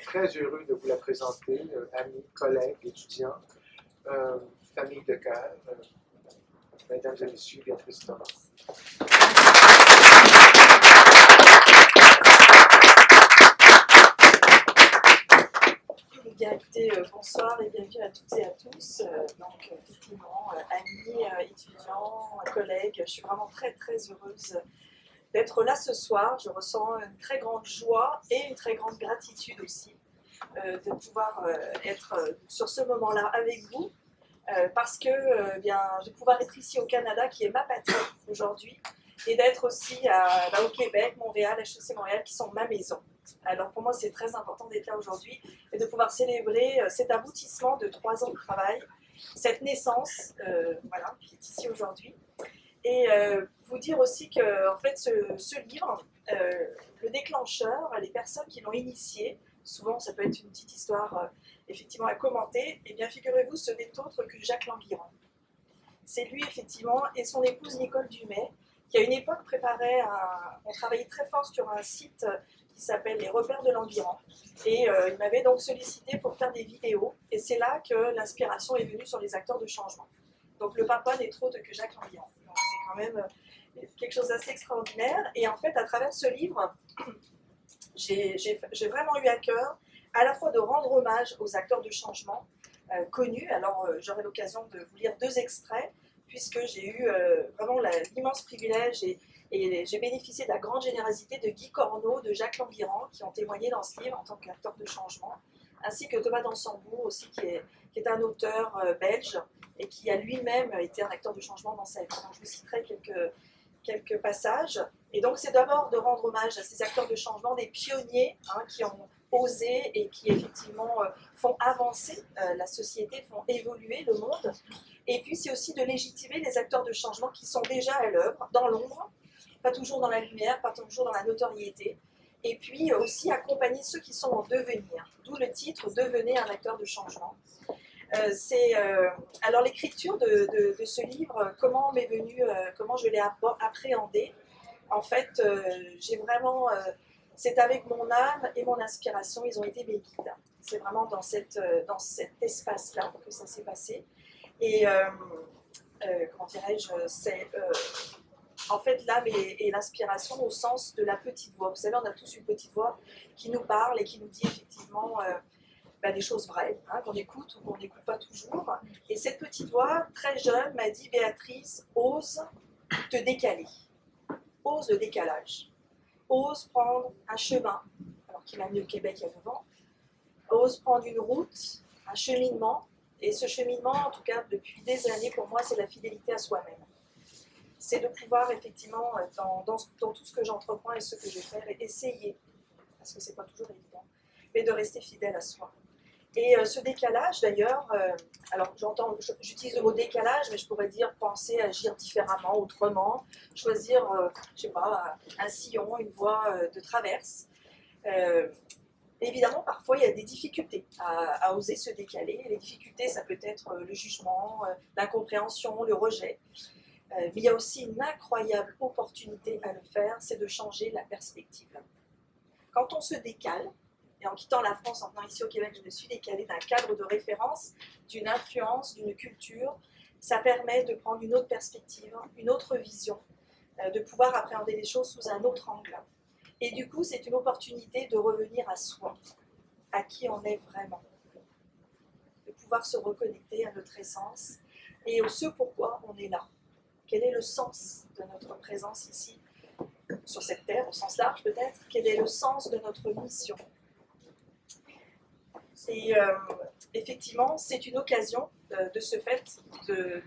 Très heureux de vous la présenter, amis, collègues, étudiants, famille de cœur, mesdames et messieurs, Béatrice Thomas. Bien, écoutez, bonsoir et bienvenue à toutes et à tous. Donc, effectivement, amis, étudiants, collègues, je suis vraiment très heureuse d'être là ce soir. Je ressens une très grande joie et une très grande gratitude aussi de pouvoir être sur ce moment-là avec vous parce que bien, de pouvoir être ici au Canada, qui est ma patrie aujourd'hui, et d'être aussi au Québec, Montréal, HEC Montréal, qui sont ma maison. Alors pour moi, c'est très important d'être là aujourd'hui et de pouvoir célébrer cet aboutissement de 3 ans de travail, cette naissance, voilà, qui est ici aujourd'hui. Et vous dire aussi que en fait, ce livre, le déclencheur, les personnes qui l'ont initié, souvent ça peut être une petite histoire effectivement à commenter, et bien figurez-vous, ce n'est autre que Jacques Languirand. C'est lui effectivement et son épouse Nicole Dumais, qui à une époque on travaillait très fort sur un site qui s'appelle Les Repères de Languirand. Et il m'avait donc sollicité pour faire des vidéos. Et c'est là que l'inspiration est venue sur les acteurs de changement. Donc le papa n'est autre que Jacques Languirand. Donc c'est quand même quelque chose d'assez extraordinaire. Et en fait, à travers ce livre, j'ai vraiment eu à cœur à la fois de rendre hommage aux acteurs de changement connus. Alors j'aurai l'occasion de vous lire 2 extraits, puisque j'ai eu vraiment l'immense privilège et j'ai bénéficié de la grande générosité de Guy Corneau, de Jacques Languirand, qui ont témoigné dans ce livre en tant qu'acteur de changement, ainsi que Thomas Dansembourg aussi, qui est un auteur belge et qui a lui-même été un acteur de changement dans sa vie. Donc, je vous citerai quelques passages. Et donc c'est d'abord de rendre hommage à ces acteurs de changement, des pionniers qui ont osé et qui effectivement font avancer la société, font évoluer le monde. Et puis c'est aussi de légitimer les acteurs de changement qui sont déjà à l'œuvre, dans l'ombre, pas toujours dans la lumière, pas toujours dans la notoriété. Et puis aussi accompagner ceux qui sont en devenir, d'où le titre « Devenez un acteur de changement ». Alors l'écriture de ce livre, comment m'est venue, comment je l'ai appréhendé. En fait, j'ai vraiment, c'est avec mon âme et mon inspiration, ils ont été mes guides. C'est vraiment dans cet espace-là que ça s'est passé. Et comment dirais-je, c'est en fait l'âme et l'inspiration au sens de la petite voix. Vous savez, on a tous une petite voix qui nous parle et qui nous dit effectivement des choses vraies, qu'on écoute ou qu'on n'écoute pas toujours. Et cette petite voix, très jeune, m'a dit « Béatrice, ose te décaler. Ose le décalage. Ose prendre un chemin, alors qu'il m'a amené au Québec il y a 9 ans. Ose prendre une route, un cheminement. Et ce cheminement, en tout cas depuis des années, pour moi, c'est la fidélité à soi-même. C'est de pouvoir effectivement, dans tout ce que j'entreprends et ce que je fais, essayer, parce que c'est pas toujours évident, mais de rester fidèle à soi. Et ce décalage, d'ailleurs, alors j'utilise le mot décalage, mais je pourrais dire penser, agir différemment, autrement, choisir, je sais pas, un sillon, une voie de traverse. Évidemment, parfois, il y a des difficultés à oser se décaler. Les difficultés, ça peut être le jugement, l'incompréhension, le rejet. Mais il y a aussi une incroyable opportunité à le faire, c'est de changer la perspective. Quand on se décale, et en quittant la France, en venant ici au Québec, je me suis décalée d'un cadre de référence, d'une influence, d'une culture. Ça permet de prendre une autre perspective, une autre vision, de pouvoir appréhender les choses sous un autre angle. Et du coup, c'est une opportunité de revenir à soi, à qui on est vraiment, de pouvoir se reconnecter à notre essence et au ce pourquoi on est là. Quel est le sens de notre présence ici, sur cette terre, au sens large peut-être? Quel est le sens de notre mission? Et effectivement, c'est une occasion de ce fait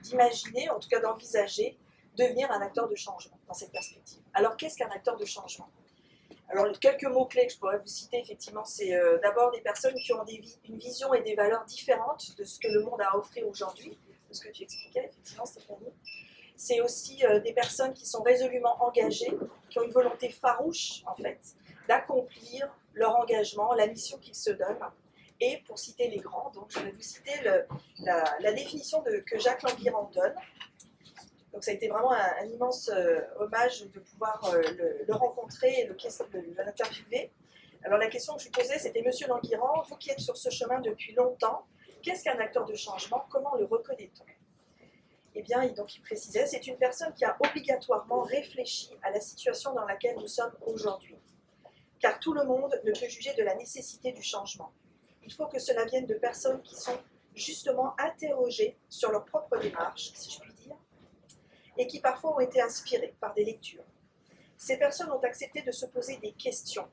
d'imaginer, en tout cas d'envisager, devenir un acteur de changement dans cette perspective. Alors qu'est-ce qu'un acteur de changement? Alors quelques mots-clés que je pourrais vous citer, effectivement, c'est d'abord des personnes qui ont une vision et des valeurs différentes de ce que le monde a à offrir aujourd'hui, de ce que tu expliquais, effectivement, Stéphanie. C'est aussi des personnes qui sont résolument engagées, qui ont une volonté farouche, en fait, d'accomplir leur engagement, la mission qu'ils se donnent. Et pour citer les grands, donc je vais vous citer la définition que Jacques Languirand donne. Donc ça a été vraiment un immense hommage de pouvoir le rencontrer et l'interviewer. Alors la question que je lui posais, c'était: Monsieur Languirand, vous qui êtes sur ce chemin depuis longtemps, qu'est-ce qu'un acteur de changement? Comment le reconnaît-on? Eh bien, donc il précisait: c'est une personne qui a obligatoirement réfléchi à la situation dans laquelle nous sommes aujourd'hui. Car tout le monde ne peut juger de la nécessité du changement. Il faut que cela vienne de personnes qui sont justement interrogées sur leur propre démarche, si je puis dire, et qui parfois ont été inspirées par des lectures. Ces personnes ont accepté de se poser des questions.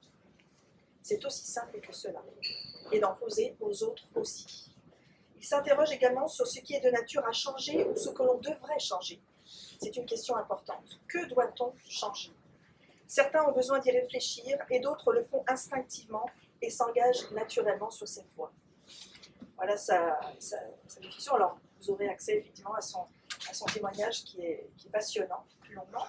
C'est aussi simple que cela. Et d'en poser aux autres aussi. Ils s'interrogent également sur ce qui est de nature à changer ou ce que l'on devrait changer. C'est une question importante. Que doit-on changer? Certains ont besoin d'y réfléchir et d'autres le font instinctivement et s'engagent naturellement sur cette voie. Voilà sa définition. Alors, vous aurez accès effectivement à son témoignage qui est passionnant, plus longuement.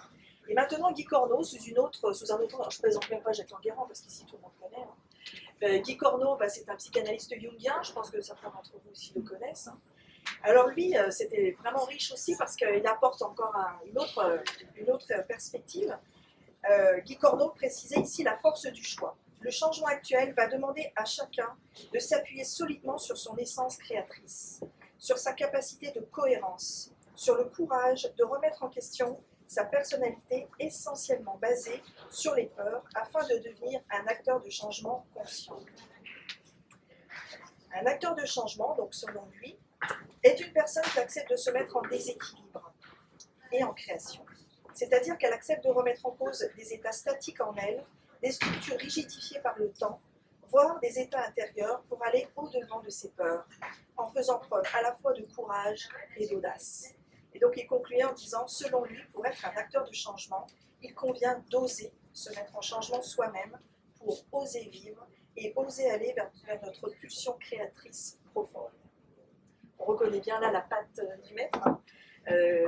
Et maintenant, Guy Corneau, sous un autre nom, je ne présente même pas Jacques Languirand parce qu'ici tout le monde connaît. Guy Corneau, c'est un psychanalyste jungien, je pense que certains d'entre vous aussi le connaissent. Alors lui, c'était vraiment riche aussi parce qu'il apporte encore une autre perspective. Guy Corneau précisait ici la force du choix. Le changement actuel va demander à chacun de s'appuyer solidement sur son essence créatrice, sur sa capacité de cohérence, sur le courage de remettre en question sa personnalité essentiellement basée sur les peurs afin de devenir un acteur de changement conscient. Un acteur de changement, donc selon lui, est une personne qui accepte de se mettre en déséquilibre et en création. C'est-à-dire qu'elle accepte de remettre en cause des états statiques en elle, des structures rigidifiées par le temps, voire des états intérieurs pour aller au-devant de ses peurs, en faisant preuve à la fois de courage et d'audace. Et donc il concluait en disant: selon lui, pour être un acteur de changement, il convient d'oser se mettre en changement soi-même pour oser vivre et oser aller vers notre pulsion créatrice profonde. On reconnaît bien là la patte du maître.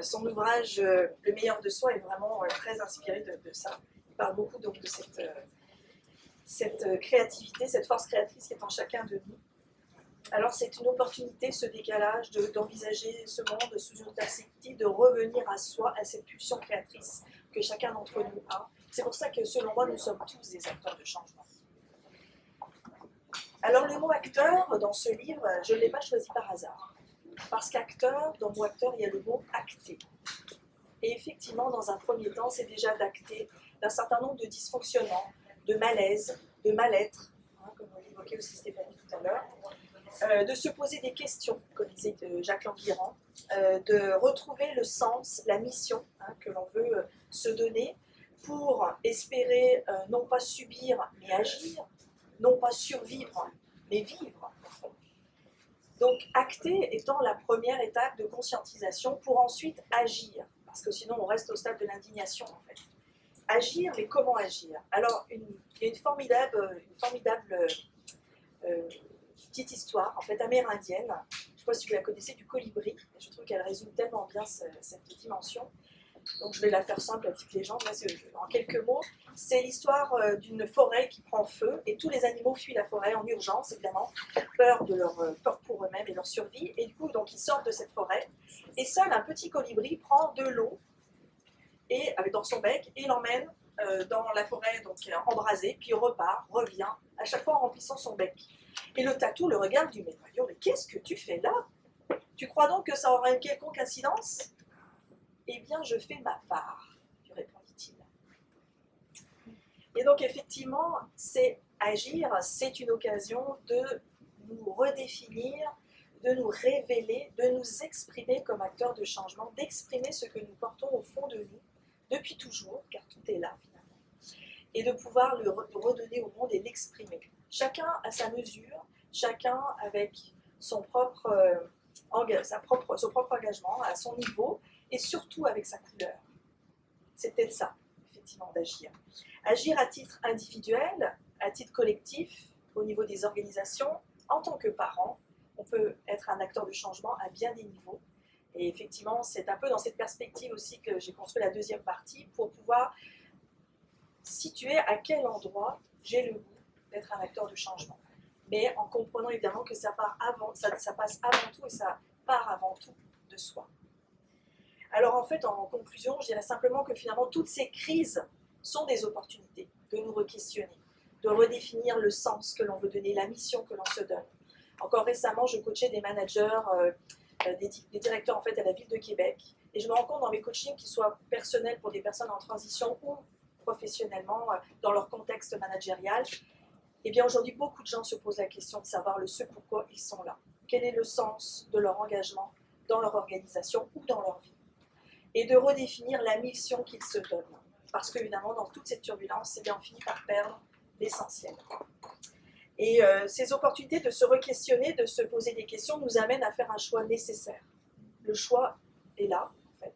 Son ouvrage Le meilleur de soi est vraiment très inspiré de ça. Il parle beaucoup donc de cette créativité, cette force créatrice qui est en chacun de nous. Alors c'est une opportunité, ce décalage, d'envisager ce monde sous une perspective, de revenir à soi, à cette pulsion créatrice que chacun d'entre nous a. C'est pour ça que selon moi, nous sommes tous des acteurs de changement. Alors le mot acteur, dans ce livre, je ne l'ai pas choisi par hasard. Parce qu'acteur, dans le mot acteur, il y a le mot acter. Et effectivement, dans un premier temps, c'est déjà d'acter d'un certain nombre de dysfonctionnements, de malaise, de mal-être, comme on l'évoquait aussi Stéphanie tout à l'heure, de se poser des questions, comme disait Jacques Languirand, de retrouver le sens, la mission que l'on veut se donner pour espérer non pas subir mais agir, non pas survivre mais vivre. Donc acter étant la première étape de conscientisation pour ensuite agir, parce que sinon on reste au stade de l'indignation en fait. Agir, mais comment agir? Alors il y a une formidable petite histoire, en fait amérindienne, je ne sais pas si vous la connaissez, du colibri, je trouve qu'elle résume tellement bien cette dimension. Donc je vais la faire simple, la petite légende, là, en quelques mots. C'est l'histoire d'une forêt qui prend feu et tous les animaux fuient la forêt en urgence, évidemment, peur pour eux-mêmes et leur survie. Et du coup, donc, ils sortent de cette forêt et seul un petit colibri prend de l'eau dans son bec et l'emmène dans la forêt donc, embrasée, puis revient, à chaque fois en remplissant son bec. Et le tatou le regarde du médaillon, mais qu'est-ce que tu fais là? Tu crois donc que ça aura une quelconque incidence? Eh bien, je fais ma part, lui répondit-il. Et donc, effectivement, c'est agir, c'est une occasion de nous redéfinir, de nous révéler, de nous exprimer comme acteurs de changement, d'exprimer ce que nous portons au fond de nous, depuis toujours, car tout est là, finalement, et de pouvoir le redonner au monde et l'exprimer. Chacun à sa mesure, chacun avec son propre engagement, à son niveau, et surtout avec sa couleur. C'est peut-être ça, effectivement, d'agir. Agir à titre individuel, à titre collectif, au niveau des organisations, en tant que parent, on peut être un acteur de changement à bien des niveaux. Et effectivement, c'est un peu dans cette perspective aussi que j'ai construit la deuxième partie pour pouvoir situer à quel endroit j'ai le goût d'être un acteur de changement. Mais en comprenant évidemment que ça passe avant tout et ça part avant tout de soi. Alors en fait, en conclusion, je dirais simplement que finalement toutes ces crises sont des opportunités de nous re-questionner, de redéfinir le sens que l'on veut donner, la mission que l'on se donne. Encore récemment, je coachais des managers, des directeurs en fait à la ville de Québec, et je me rends compte dans mes coachings, qu'ils soient personnels pour des personnes en transition ou professionnellement dans leur contexte managérial, et bien aujourd'hui, beaucoup de gens se posent la question de savoir le ce pourquoi ils sont là. Quel est le sens de leur engagement dans leur organisation ou dans leur vie? Et de redéfinir la mission qu'ils se donnent. Parce qu'évidemment, dans toute cette turbulence, on finit par perdre l'essentiel. Et ces opportunités de se re-questionner, de se poser des questions, nous amènent à faire un choix nécessaire. Le choix est là, en fait.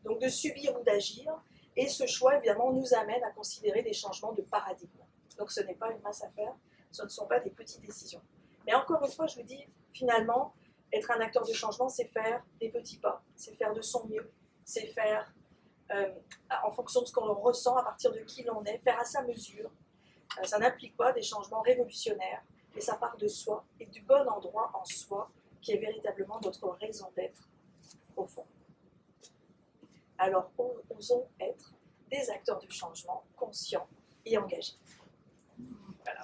Donc de subir ou d'agir, et ce choix, évidemment, nous amène à considérer des changements de paradigme. Donc ce n'est pas une mince affaire, ce ne sont pas des petites décisions. Mais encore une fois, je vous dis, finalement, être un acteur de changement, c'est faire des petits pas, c'est faire de son mieux, c'est faire en fonction de ce qu'on ressent, à partir de qui l'on est, faire à sa mesure. Ça n'implique pas des changements révolutionnaires, mais ça part de soi et du bon endroit en soi, qui est véritablement notre raison d'être au fond. Alors, osons être des acteurs de changement conscients et engagés. Voilà.